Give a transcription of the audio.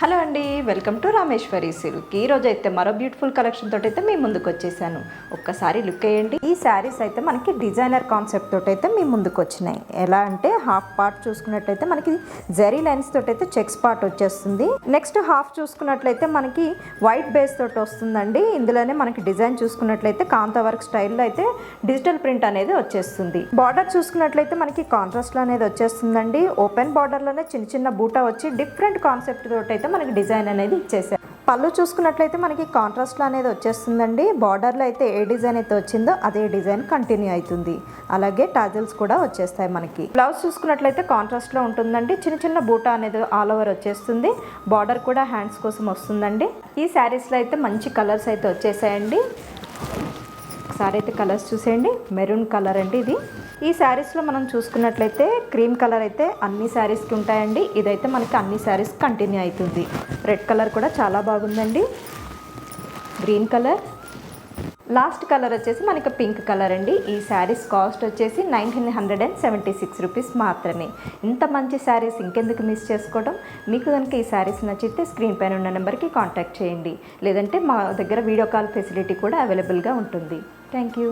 Hello అండి, welcome to Rameshwari silk. ఈ రోజు అయితే మరో బ్యూటిఫుల్ కలెక్షన్ తోటి అయితే మీ ముందుకు వచ్చేసాను. ఒక్కసారి లుక్ వేయండి. ఈ శారీస్ అయితే మనకి డిజైనర్ కాన్సెప్ట్ తోటి అయితే మీ ముందుకు వచ్చినాయి. ఎలా అంటే హాఫ్ పార్ట్ చూసుకున్నట్లయితే మనకి జరీ లైన్స్ తోటి అయితే చెక్స్ పార్ట్ వచ్చేస్తుంది. నెక్స్ట్ హాఫ్ చూసుకున్నట్లయితే మనకి వైట్ బేస్ తోటి వస్తుందండి. ఇందులోనే మనకి డిజైన్ చూసుకున్నట్లయితే కాంతా వర్క్ స్టైల్లో అయితే డిజిటల్ ప్రింట్ అనేది వచ్చేస్తుంది. బార్డర్ చూసుకున్నట్లయితే మనకి కాంట్రాస్ట్ అనేది వచ్చేస్తుందండి. ఓపెన్ బార్డర్ లోనే చిన్న చిన్న బూటా వచ్చి డిఫరెంట్ కాన్సెప్ట్ తోటి అయితే మనకి డిజైన్ అనేది ఇచ్చేసారు. పళ్ళు చూసుకున్నట్లయితే మనకి కాంట్రాస్ట్ అనేది వచ్చేస్తుందండి. బార్డర్లో అయితే ఏ డిజైన్ అయితే వచ్చిందో అదే డిజైన్ కంటిన్యూ అవుతుంది. అలాగే టాజిల్స్ కూడా వచ్చేస్తాయి. మనకి బ్లౌజ్ చూసుకున్నట్లయితే కాంట్రాస్ట్ లో ఉంటుందండి. చిన్న చిన్న బూటా అనేది ఆల్ ఓవర్ వచ్చేస్తుంది. బార్డర్ కూడా హ్యాండ్స్ కోసం వస్తుందండి. ఈ శారీస్ లో అయితే మంచి కలర్స్ అయితే వచ్చేసాయండి. ఒకసారి అయితే కలర్స్ చూసేయండి. మెరూన్ కలర్ అండి ఇది. ఈ శారీస్లో మనం చూసుకున్నట్లయితే క్రీమ్ కలర్ అయితే అన్ని శారీస్కి ఉంటాయండి. ఇదైతే మనకి అన్ని శారీస్ కంటిన్యూ అవుతుంది. రెడ్ కలర్ కూడా చాలా బాగుందండి. గ్రీన్ కలర్, లాస్ట్ కలర్ వచ్చేసి మనకి పింక్ కలర్ అండి. ఈ శారీస్ కాస్ట్ వచ్చేసి 1976 రూపీస్ మాత్రమే. ఇంత మంచి శారీస్ ఇంకెందుకు మిస్ చేసుకోవడం. మీకు కనుక ఈ శారీస్ నచ్చితే స్క్రీన్ పైన ఉన్న నెంబర్కి కాంటాక్ట్ చేయండి. లేదంటే మా దగ్గర వీడియో కాల్ ఫెసిలిటీ కూడా అవైలబుల్గా ఉంటుంది. Thank you.